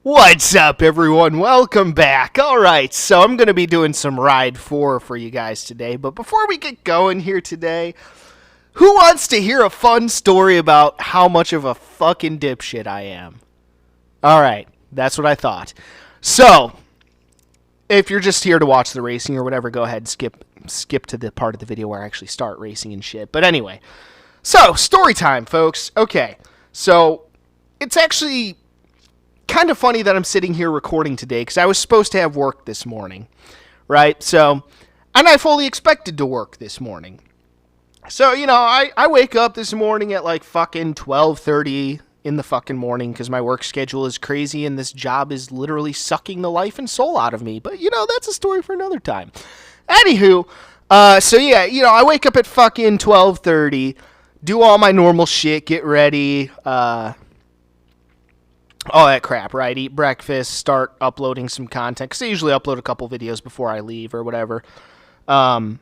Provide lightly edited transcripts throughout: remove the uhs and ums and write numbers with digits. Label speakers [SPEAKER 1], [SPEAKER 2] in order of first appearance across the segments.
[SPEAKER 1] What's up, everyone? Welcome back. Alright, so I'm going to be doing some Ride 4 for you guys today, but before we get going here today, who wants to hear a fun story about how much of a fucking dipshit I am? Alright, that's what I thought. So, if you're just here to watch the racing or whatever, go ahead and skip to the part of the video where I actually start racing and shit. But anyway, so, story time, folks. Okay, so, it's actually kind of funny that I'm sitting here recording today because I was supposed to have work this morning, right? So, and I fully expected to work this morning. So, I wake up this morning at like fucking 12:30 in the fucking morning because my work schedule is crazy and this job is literally sucking the life and soul out of me. But, that's a story for another time. Anywho, I wake up at fucking 12:30, do all my normal shit, get ready, all that crap, right? Eat breakfast, start uploading some content, because I usually upload a couple videos before I leave or whatever. Then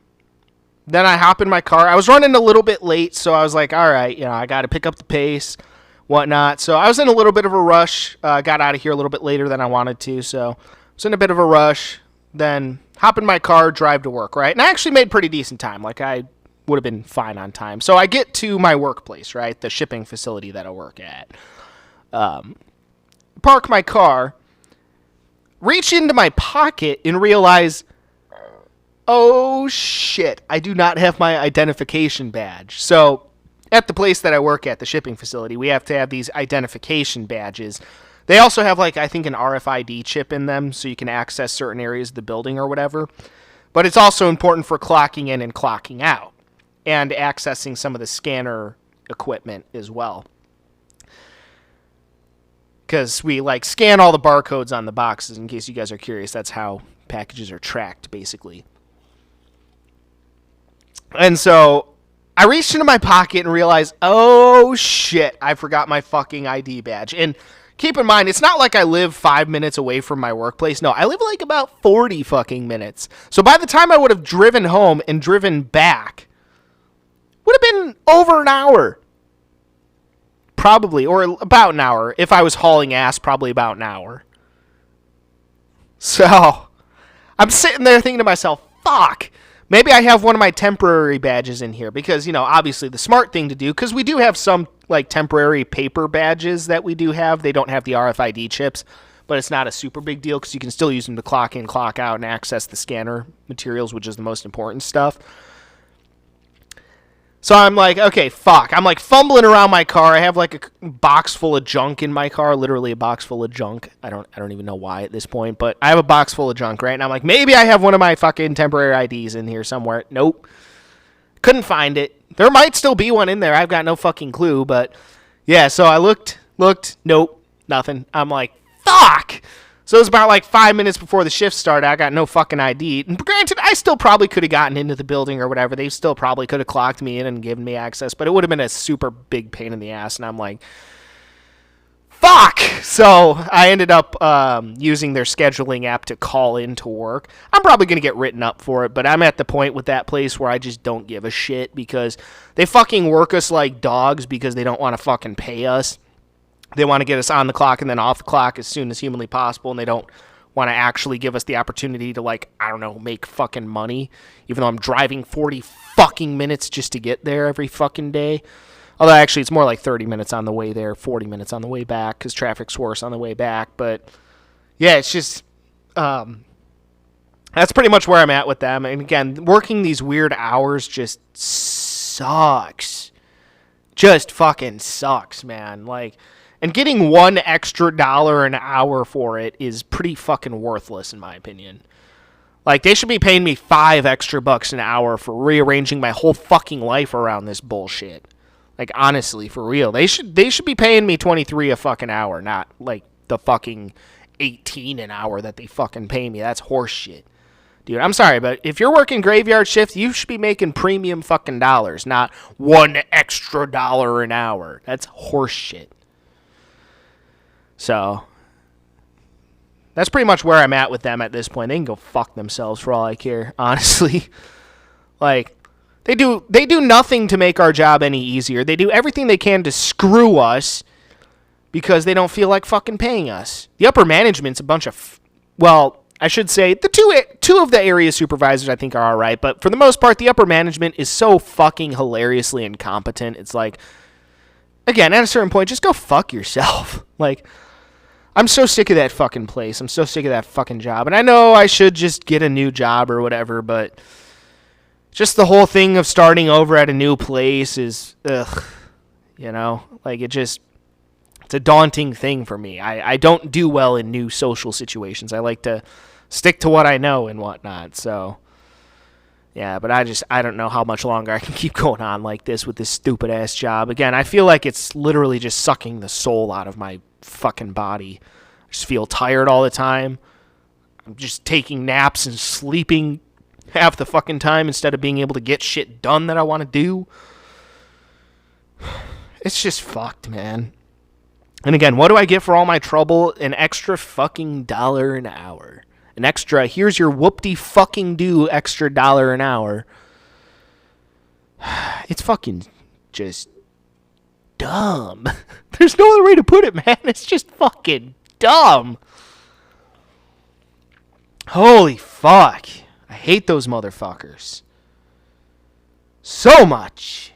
[SPEAKER 1] I hop in my car. I was running a little bit late, so I was like, all right, I got to pick up the pace, whatnot. So I was in a little bit of a rush. Got out of here a little bit later than I wanted to, so I was in a bit of a rush. Then hop in my car, drive to work, right? And I actually made pretty decent time. Like, I would have been fine on time. So I get to my workplace, right? The shipping facility that I work at. Park my car, reach into my pocket, and realize, oh shit, I do not have my identification badge. So, at the place that I work at, the shipping facility, we have to have these identification badges. They also have, I think an RFID chip in them, so you can access certain areas of the building or whatever. But it's also important for clocking in and clocking out, and accessing some of the scanner equipment as well. Because we, scan all the barcodes on the boxes, in case you guys are curious. That's how packages are tracked, basically. And so, I reached into my pocket and realized, oh, shit, I forgot my fucking ID badge. And keep in mind, it's not like I live 5 minutes away from my workplace. No, I live, about 40 fucking minutes. So, by the time I would have driven home and driven back, would have been over an hour. Probably, or about an hour. If I was hauling ass, probably about an hour. So, I'm sitting there thinking to myself, fuck, maybe I have one of my temporary badges in here. Because, obviously the smart thing to do, because we do have some, temporary paper badges that we do have. They don't have the RFID chips, but it's not a super big deal because you can still use them to clock in, clock out, and access the scanner materials, which is the most important stuff. So I'm like, okay, fuck. I'm fumbling around my car. I have a box full of junk in my car, literally a box full of junk. I don't even know why at this point, but I have a box full of junk, right? And I'm like, maybe I have one of my fucking temporary IDs in here somewhere. Nope. Couldn't find it. There might still be one in there. I've got no fucking clue, but yeah, so I looked, nope, nothing. I'm like, fuck. So it was about 5 minutes before the shift started. I got no fucking ID. And granted, I still probably could have gotten into the building or whatever. They still probably could have clocked me in and given me access, but it would have been a super big pain in the ass. And I'm like, fuck. So I ended up using their scheduling app to call in to work. I'm probably going to get written up for it, but I'm at the point with that place where I just don't give a shit because they fucking work us like dogs because they don't want to fucking pay us. They want to get us on the clock and then off the clock as soon as humanly possible, and they don't want to actually give us the opportunity to, make fucking money, even though I'm driving 40 fucking minutes just to get there every fucking day. Although, actually, it's more like 30 minutes on the way there, 40 minutes on the way back, because traffic's worse on the way back. But, yeah, it's just, that's pretty much where I'm at with them. And, again, working these weird hours just sucks. Just fucking sucks, man. And getting $1 extra an hour for it is pretty fucking worthless, in my opinion. They should be paying me $5 extra an hour for rearranging my whole fucking life around this bullshit. Honestly, for real. They should be paying me $23 a fucking hour, not, the fucking $18 an hour that they fucking pay me. That's horse shit. Dude, I'm sorry, but if you're working graveyard shift, you should be making premium fucking dollars, not $1 extra an hour. That's horse shit. So, that's pretty much where I'm at with them at this point. They can go fuck themselves for all I care, honestly. They do nothing to make our job any easier. They do everything they can to screw us because they don't feel like fucking paying us. The upper management's a bunch of, well, I should say the two of the area supervisors I think are all right, but for the most part, the upper management is so fucking hilariously incompetent. It's like, again, at a certain point, just go fuck yourself. Like, I'm so sick of that fucking place. I'm so sick of that fucking job. And I know I should just get a new job or whatever, but just the whole thing of starting over at a new place is, ugh, you know? Like, it's a daunting thing for me. I don't do well in new social situations. I like to stick to what I know and whatnot. So, yeah, but I don't know how much longer I can keep going on like this with this stupid-ass job. Again, I feel like it's literally just sucking the soul out of my fucking body. I just feel tired all the time. I'm just taking naps and sleeping half the fucking time instead of being able to get shit done that I want to do. It's just fucked, man. And again, what do I get for all my trouble? An extra fucking $1 an hour. An extra, here's your whoop-de-fucking-do extra $1 an hour. It's fucking just dumb. There's no other way to put it, man. It's just fucking dumb. Holy fuck. I hate those motherfuckers. So much.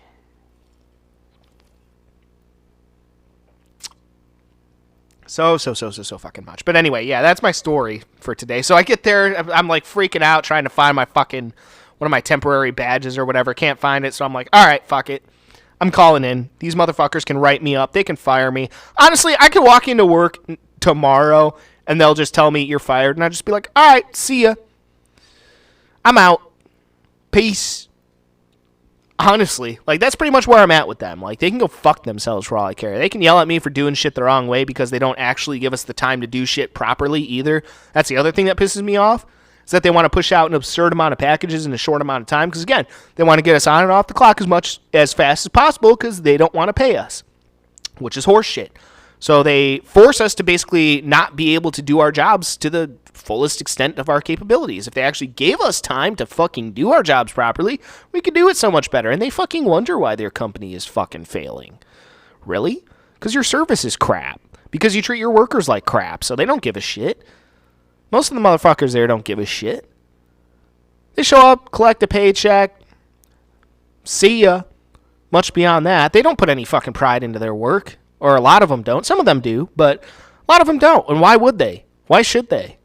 [SPEAKER 1] So fucking much. But anyway, yeah, that's my story for today. So I get there, I'm like freaking out trying to find my fucking, one of my temporary badges or whatever. Can't find it, so I'm like, all right, fuck it. I'm calling in. These motherfuckers can write me up. They can fire me. Honestly, I could walk into work tomorrow and they'll just tell me you're fired. And I'll just be like, all right, see ya. I'm out. Peace. Honestly, like, that's pretty much where I'm at with them. Like, they can go fuck themselves for all I care. They can yell at me for doing shit the wrong way because they don't actually give us the time to do shit properly either. That's the other thing that pisses me off, is that they want to push out an absurd amount of packages in a short amount of time because, again, they want to get us on and off the clock as fast as possible because they don't want to pay us, which is horseshit. So they force us to basically not be able to do our jobs to the fullest extent of our capabilities. If they actually gave us time to fucking do our jobs properly, we could do it so much better. And they fucking wonder why their company is fucking failing. Really? Because your service is crap. Because you treat your workers like crap, so they don't give a shit. Most of the motherfuckers there don't give a shit. They show up, collect a paycheck, see ya. Much beyond that, they don't put any fucking pride into their work. Or a lot of them don't. Some of them do, but a lot of them don't. And why would they? Why should they?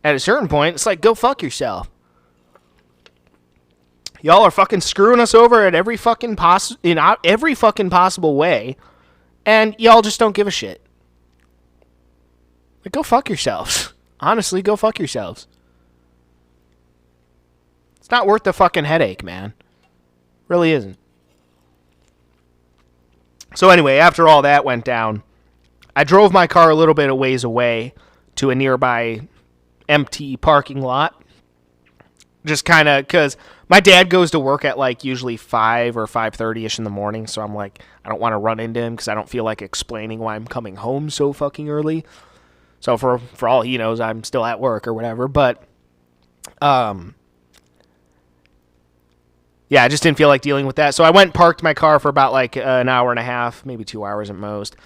[SPEAKER 1] At a certain point, it's like, go fuck yourself. Y'all are fucking screwing us over at every fucking every fucking possible way, and y'all just don't give a shit. Like, go fuck yourselves. Honestly, go fuck yourselves. It's not worth the fucking headache, man. Really isn't. So anyway, after all that went down, I drove my car a little bit of ways away to a nearby empty parking lot. Just kind of, because my dad goes to work at like usually 5 or 5:30ish in the morning, so I'm like, I don't want to run into him because I don't feel like explaining why I'm coming home so fucking early. So for all he knows, I'm still at work or whatever, but yeah, I just didn't feel like dealing with that. So I went and parked my car for about like an hour and a half, maybe 2 hours at most.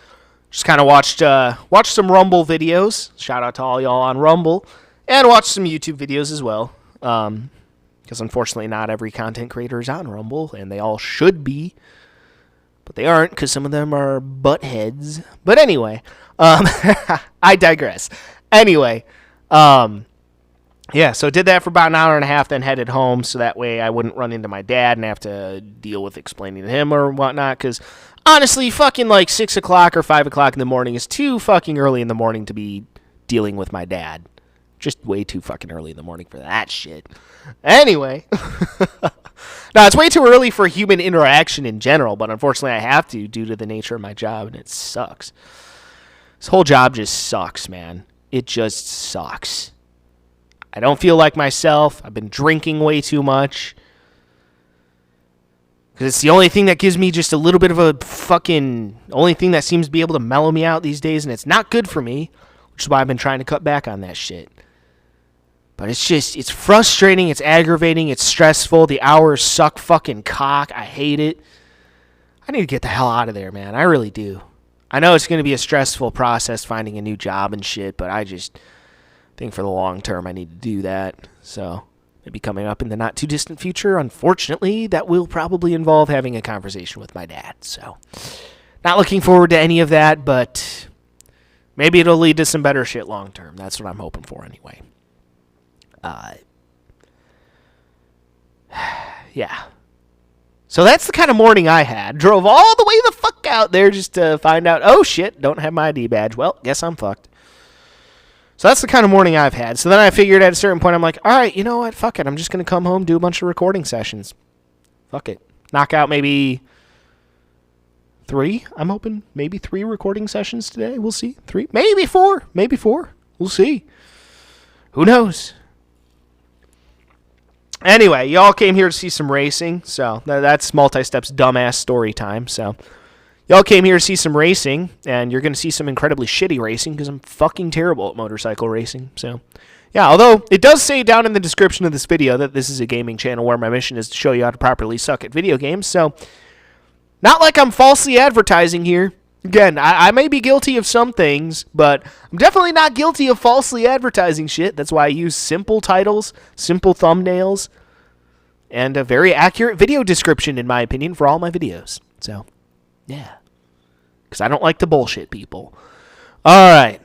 [SPEAKER 1] Just kind of watched some Rumble videos. Shout out to all y'all on Rumble. And watched some YouTube videos as well. Because unfortunately not every content creator is on Rumble, and they all should be. But they aren't, because some of them are buttheads. But anyway, I digress. Anyway, yeah, so did that for about an hour and a half, then headed home, so that way I wouldn't run into my dad and have to deal with explaining to him or whatnot, because honestly, fucking like 6 o'clock or 5 o'clock in the morning is too fucking early in the morning to be dealing with my dad. Just way too fucking early in the morning for that shit. Anyway. No, it's way too early for human interaction in general, but unfortunately I have to due to the nature of my job, and it sucks. This whole job just sucks, man. It just sucks. I don't feel like myself. I've been drinking way too much. Because it's the only thing that gives me just a little bit of a fucking... only thing that seems to be able to mellow me out these days, and it's not good for me. Which is why I've been trying to cut back on that shit. But it's just... it's frustrating, it's aggravating, it's stressful. The hours suck fucking cock. I hate it. I need to get the hell out of there, man. I really do. I know it's going to be a stressful process finding a new job and shit, but I just think for the long term I need to do that. So maybe coming up in the not too distant future, unfortunately, that will probably involve having a conversation with my dad. So not looking forward to any of that, but maybe it'll lead to some better shit long term. That's what I'm hoping for anyway. Yeah. So that's the kind of morning I had. Drove all the way the fuck out there just to find out, oh shit, don't have my ID badge. Well, guess I'm fucked. So that's the kind of morning I've had. So then I figured at a certain point, I'm like, all right, you know what? Fuck it. I'm just going to come home, do a bunch of recording sessions. Fuck it. Knock out maybe 3. I'm hoping maybe 3 recording sessions today. We'll see. 3, maybe 4. Maybe 4. We'll see. Who knows? Anyway, y'all came here to see some racing, so that's Multi-Step's dumbass story time. So y'all came here to see some racing, and you're going to see some incredibly shitty racing because I'm fucking terrible at motorcycle racing. So yeah, although it does say down in the description of this video that this is a gaming channel where my mission is to show you how to properly suck at video games. So not like I'm falsely advertising here. Again, I may be guilty of some things, but I'm definitely not guilty of falsely advertising shit. That's why I use simple titles, simple thumbnails, and a very accurate video description, in my opinion, for all my videos. So, yeah. Because I don't like to bullshit people. All right.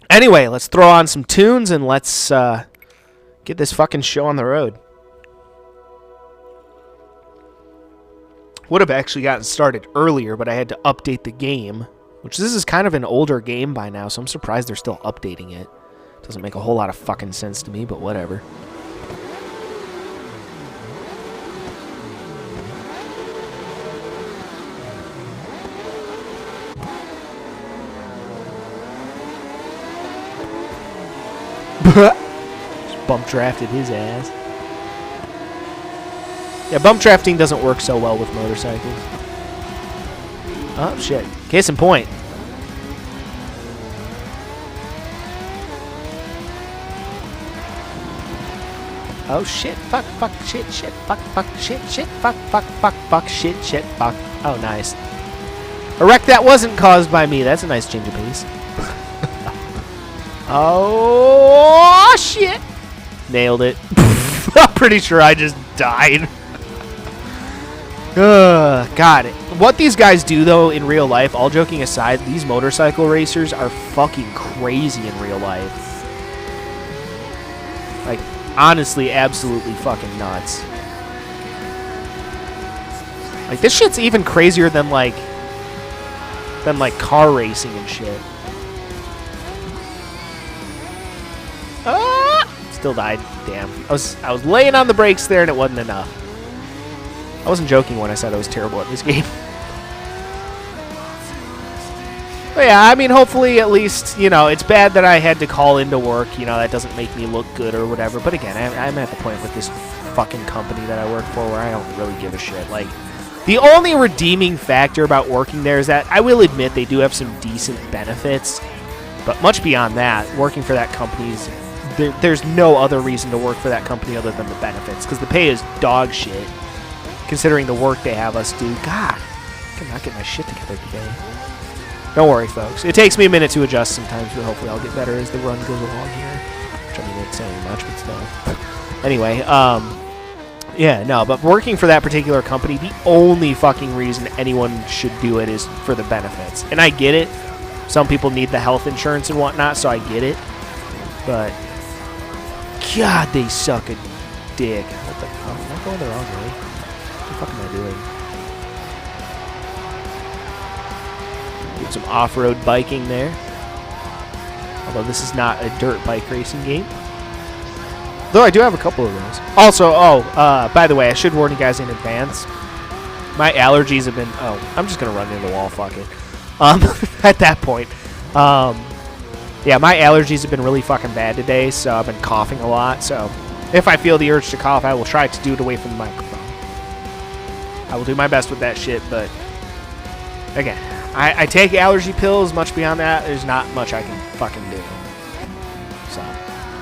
[SPEAKER 1] Anyway, let's throw on some tunes and let's get this fucking show on the road. Would have actually gotten started earlier, but I had to update the game, which this is kind of an older game by now, so I'm surprised they're still updating it. Doesn't make a whole lot of fucking sense to me, but whatever. Just bump drafted his ass. Yeah, bump drafting doesn't work so well with motorcycles. Oh, shit. Case in point. Oh, shit. Fuck, fuck, shit, shit, fuck, fuck, shit, shit, fuck, fuck, fuck, fuck, shit, shit, fuck. Oh, nice. A wreck that wasn't caused by me. That's a nice change of pace. Oh, shit. Nailed it. I'm pretty sure I just died. God. What these guys do, though, in real life, all joking aside, these motorcycle racers are fucking crazy in real life. Like, honestly, absolutely fucking nuts. Like, this shit's even crazier than, like, car racing and shit. Ah! Still died. Damn. I was laying on the brakes there and it wasn't enough. I wasn't joking when I said I was terrible at this game. But yeah, I mean, hopefully at least, you know, it's bad that I had to call into work. You know, that doesn't make me look good or whatever. But again, I'm at the point with this fucking company that I work for where I don't really give a shit. Like, the only redeeming factor about working there is that I will admit they do have some decent benefits. But much beyond that, working for that company is... There's no other reason to work for that company other than the benefits. Because the pay is dog shit. Considering the work they have us do. God, I cannot get my shit together today. Don't worry, folks. It takes me a minute to adjust sometimes, but hopefully I'll get better as the run goes along here. Which, I mean, it's saying much, but still. Anyway, yeah, no, but working for that particular company, the only fucking reason anyone should do it is for the benefits. And I get it. Some people need the health insurance and whatnot, so I get it. But, God, they suck a dick. What the fuck? Am I going the wrong way? What the fuck am I doing? Get some off-road biking there. Although this is not a dirt bike racing game. Though I do have a couple of those. Also, by the way, I should warn you guys in advance. My allergies have been... Oh, I'm just going to run into the wall, fuck it. At that point. Yeah, my allergies have been really fucking bad today, so I've been coughing a lot. So if I feel the urge to cough, I will try to do it away from the microphone. I will do my best with that shit, but again, I take allergy pills. Much beyond that, there's not much I can fucking do. So,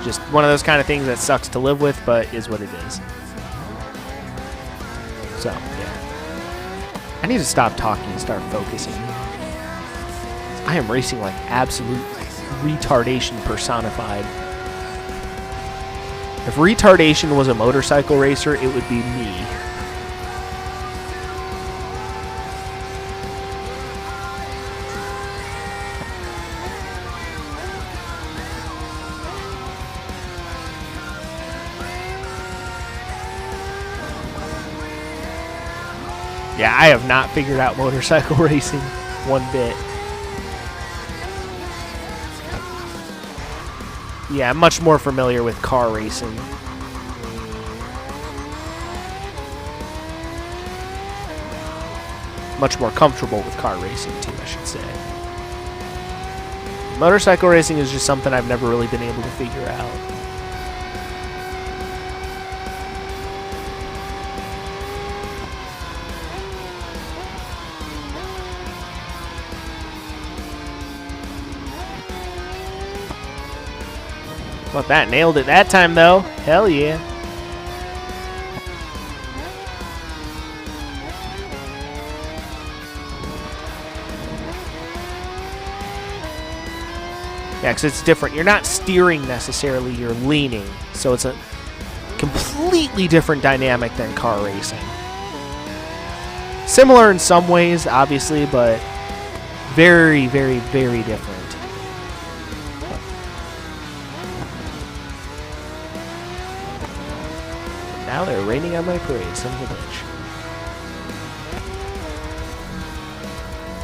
[SPEAKER 1] just one of those kind of things that sucks to live with, but is what it is. So, yeah. I need to stop talking and start focusing. I am racing like absolute retardation personified. If retardation was a motorcycle racer, it would be me. Yeah, I have not figured out motorcycle racing one bit. Yeah, I'm much more familiar with car racing. Much more comfortable with car racing, too, I should say. Motorcycle racing is just something I've never really been able to figure out. What, that nailed it that time, though. Hell yeah. Yeah, because it's different. You're not steering necessarily, you're leaning. So it's a completely different dynamic than car racing. Similar in some ways, obviously, but very, very, very different. Now they're raining on my parade, son of a bitch.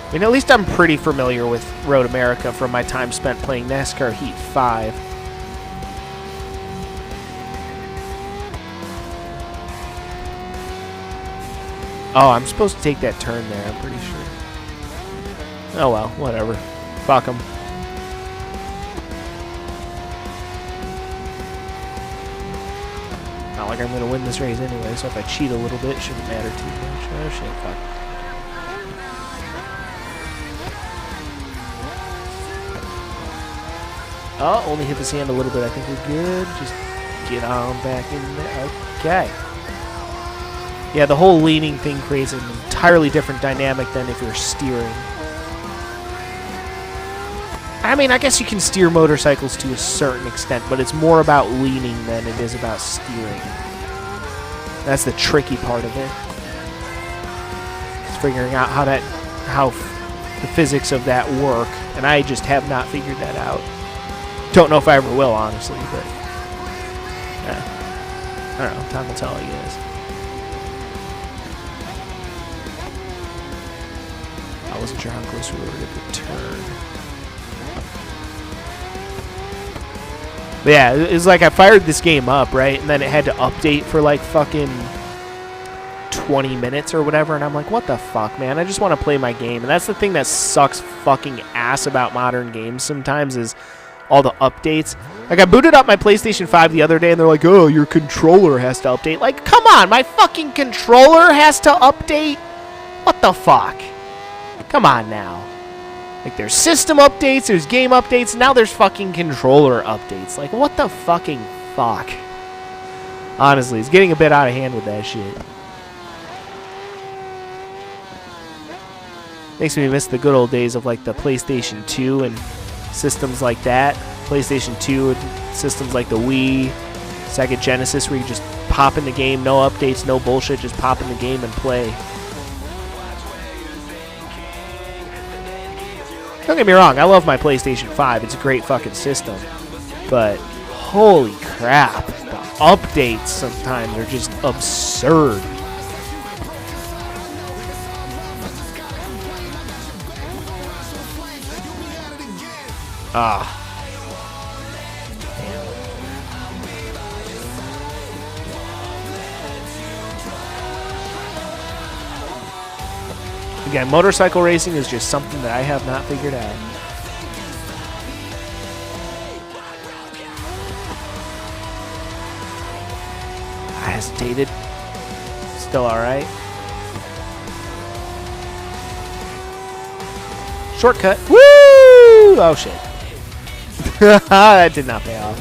[SPEAKER 1] I mean, at least I'm pretty familiar with Road America from my time spent playing NASCAR Heat 5. Oh, I'm supposed to take that turn there, I'm pretty sure. Oh well, whatever. Fuck 'em. Not like I'm going to win this race anyway, so if I cheat a little bit, it shouldn't matter too much. Oh shit, fuck. Oh, only hit the sand a little bit. I think we're good. Just get on back in there. Okay. Yeah, the whole leaning thing creates an entirely different dynamic than if you're steering. I mean, I guess you can steer motorcycles to a certain extent, but it's more about leaning than it is about steering. That's the tricky part of it. It's figuring out how the physics of that work, and I just have not figured that out. Don't know if I ever will, honestly, but yeah. I don't know. Time will tell, I guess. I wasn't sure how close we were to the turn. But yeah, it was like I fired this game up, right? And then it had to update for like fucking 20 minutes or whatever. And I'm like, what the fuck, man? I just want to play my game. And that's the thing that sucks fucking ass about modern games sometimes is all the updates. Like, I booted up my PlayStation 5 the other day, and they're like, oh, your controller has to update. Like, come on, my fucking controller has to update? What the fuck? Come on now. Like, there's system updates, there's game updates, now there's fucking controller updates. Like, what the fucking fuck? Honestly, it's getting a bit out of hand with that shit. Makes me miss the good old days of, like, the PlayStation 2 and systems like that. PlayStation 2 and systems like the Wii, Sega Genesis, where you just pop in the game, no updates, no bullshit, just pop in the game and play. Don't get me wrong, I love my PlayStation 5. It's a great fucking system. But holy crap, the updates sometimes are just absurd. Ah. Again, motorcycle racing is just something that I have not figured out. I hesitated. Still alright. Shortcut. Woo! Oh shit. That did not pay off.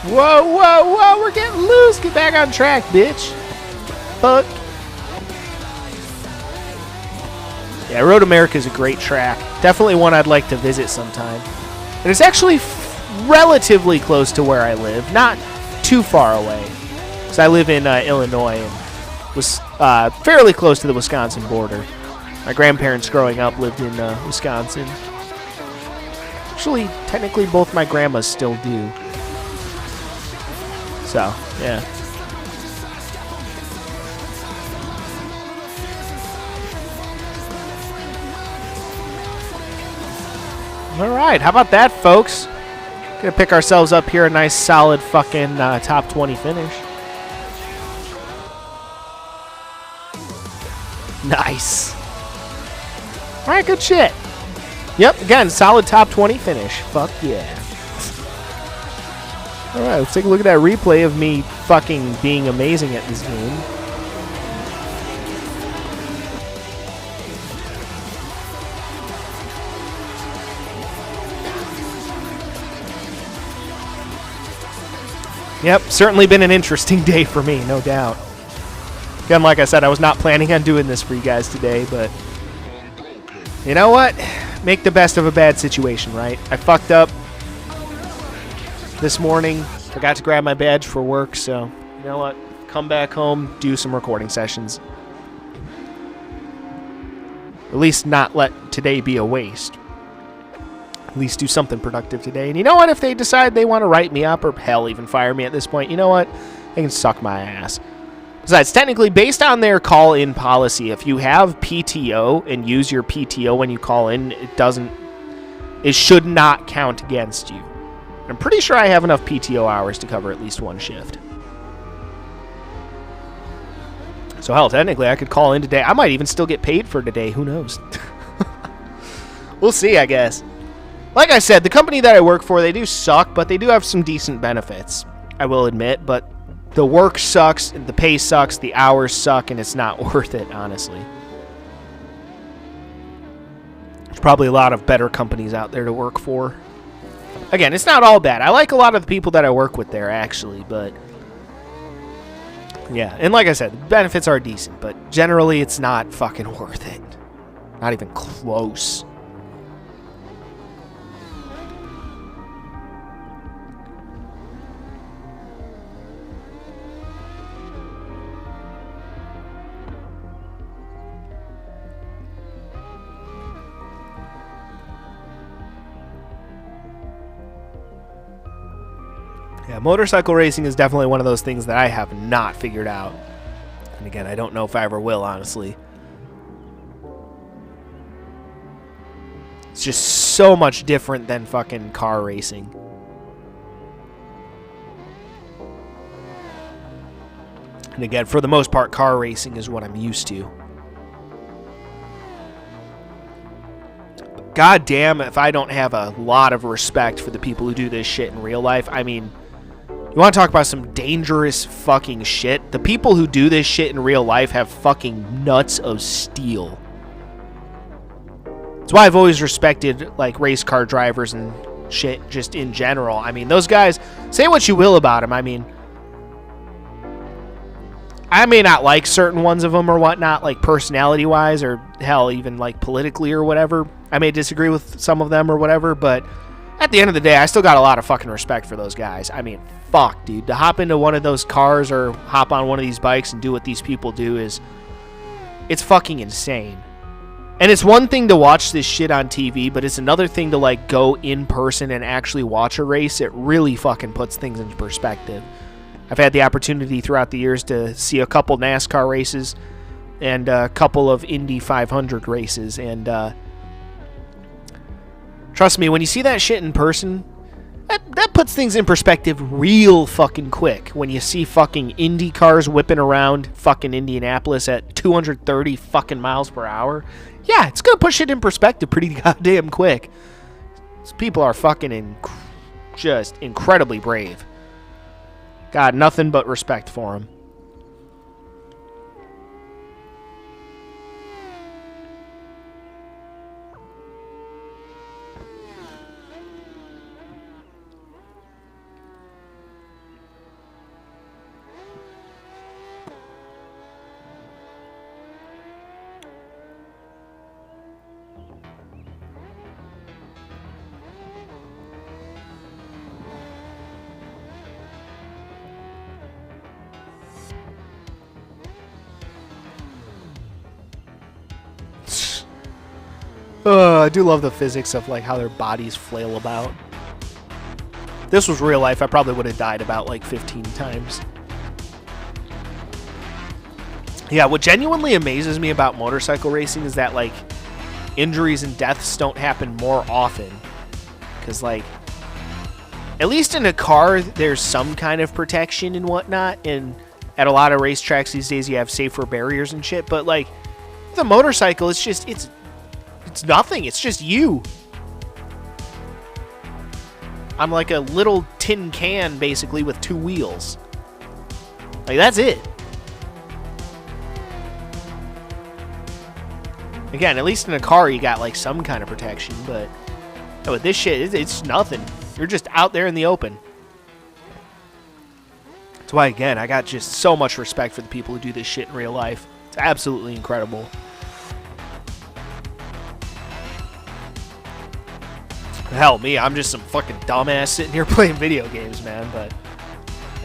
[SPEAKER 1] Whoa, whoa, whoa, we're getting loose. Get back on track, bitch. Fuck. Yeah, Road America is a great track. Definitely one I'd like to visit sometime. And it's actually relatively close to where I live. Not too far away. Because I live in Illinois and was fairly close to the Wisconsin border. My grandparents growing up lived in Wisconsin. Actually, technically both my grandmas still do. So, yeah. All right, how about that, folks? Gonna pick ourselves up here a nice, solid fucking top 20 finish. Nice. All right, good shit. Yep, again, solid top 20 finish. Fuck yeah. All right, let's take a look at that replay of me fucking being amazing at this game. Yep, certainly been an interesting day for me, no doubt. Again, like I said, I was not planning on doing this for you guys today, but you know what? Make the best of a bad situation, right? I fucked up this morning. Forgot to grab my badge for work, so you know what? Come back home, do some recording sessions. At least not let today be a waste. At least do something productive today. And you know what? If they decide they want to write me up or hell, even fire me at this point, you know what? They can suck my ass. Besides, technically, based on their call-in policy, if you have PTO and use your PTO when you call in, it should not count against you. I'm pretty sure I have enough PTO hours to cover at least one shift. So hell, technically, I could call in today. I might even still get paid for today. Who knows? We'll see, I guess. Like I said, the company that I work for, they do suck, but they do have some decent benefits, I will admit. But the work sucks, the pay sucks, the hours suck, and it's not worth it, honestly. There's probably a lot of better companies out there to work for. Again, it's not all bad. I like a lot of the people that I work with there, actually, but yeah. And like I said, the benefits are decent, but generally it's not fucking worth it. Not even close. Yeah, motorcycle racing is definitely one of those things that I have not figured out. And again, I don't know if I ever will, honestly. It's just so much different than fucking car racing. And again, for the most part, car racing is what I'm used to. God damn if I don't have a lot of respect for the people who do this shit in real life. I mean, you want to talk about some dangerous fucking shit? The people who do this shit in real life have fucking nuts of steel. That's why I've always respected, like, race car drivers and shit just in general. I mean, those guys, say what you will about them. I mean, I may not like certain ones of them or whatnot, like personality-wise or, hell, even, like, politically or whatever. I may disagree with some of them or whatever, but at the end of the day, I still got a lot of fucking respect for those guys. I mean, fuck, dude. To hop into one of those cars or hop on one of these bikes and do what these people do it's fucking insane. And it's one thing to watch this shit on TV, but it's another thing to, like, go in person and actually watch a race. It really fucking puts things into perspective. I've had the opportunity throughout the years to see a couple NASCAR races and a couple of Indy 500 races, and trust me, when you see that shit in person, that puts things in perspective real fucking quick. When you see fucking Indy cars whipping around fucking Indianapolis at 230 fucking miles per hour, yeah, it's gonna push it in perspective pretty goddamn quick. These people are fucking just incredibly brave. God, nothing but respect for them. I do love the physics of like how their bodies flail about. If this was real life, I probably would have died about like 15 times. Yeah, what genuinely amazes me about motorcycle racing is that like injuries and deaths don't happen more often. Because like, at least in a car, there's some kind of protection and whatnot. And at a lot of racetracks these days, you have safer barriers and shit. But like, the motorcycle, it's just, it's nothing. It's just you. I'm like a little tin can, basically, with 2 wheels. Like, that's it. Again, at least in a car, you got like some kind of protection. But with this shit, it's nothing. You're just out there in the open. That's why, again, I got just so much respect for the people who do this shit in real life. It's absolutely incredible. Hell, me, I'm just some fucking dumbass sitting here playing video games, man. But,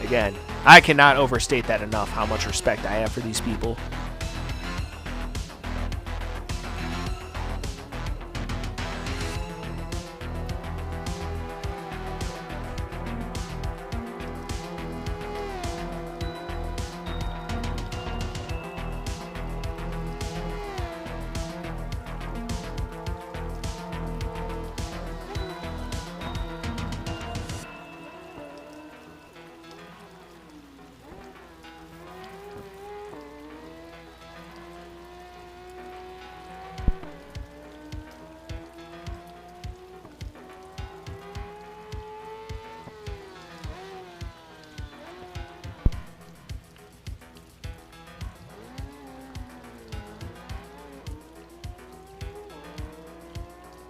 [SPEAKER 1] again, I cannot overstate that enough, how much respect I have for these people.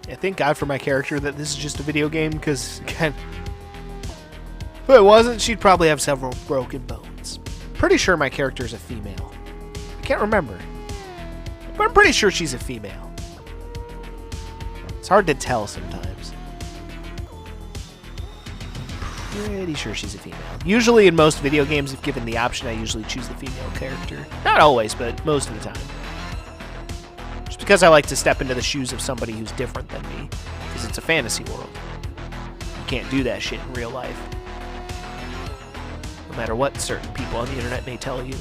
[SPEAKER 1] I thank God for my character that this is just a video game, because, again, if it wasn't, she'd probably have several broken bones. Pretty sure my character is a female. I can't remember. But I'm pretty sure she's a female. It's hard to tell sometimes. Pretty sure she's a female. Usually in most video games, if given the option, I usually choose the female character. Not always, but most of the time. Because I like to step into the shoes of somebody who's different than me. Because it's a fantasy world. You can't do that shit in real life. No matter what certain people on the internet may tell you.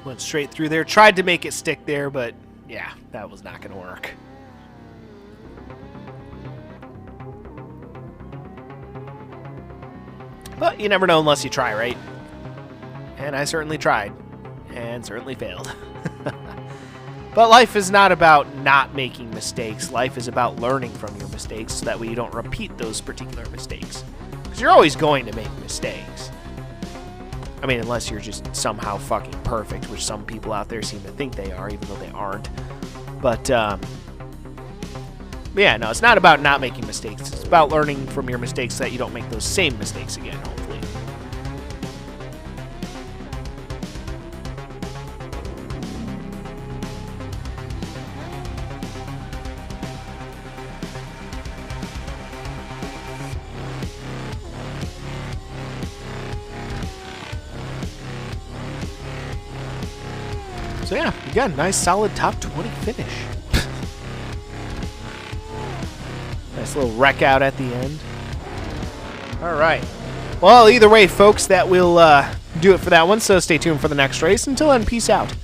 [SPEAKER 1] Went straight through there. Tried to make it stick there, but yeah, that was not going to work. But you never know unless you try, right? And I certainly tried. And certainly failed. But life is not about not making mistakes. Life is about learning from your mistakes so that way you don't repeat those particular mistakes. Because you're always going to make mistakes. I mean, unless you're just somehow fucking perfect, which some people out there seem to think they are, even though they aren't. But, yeah, no, it's not about not making mistakes. It's about learning from your mistakes so that you don't make those same mistakes again, hopefully. So yeah, you got a nice solid top 20 finish. Nice little wreck out at the end. Alright. Well, either way, folks, that will do it for that one, so stay tuned for the next race. Until then, peace out.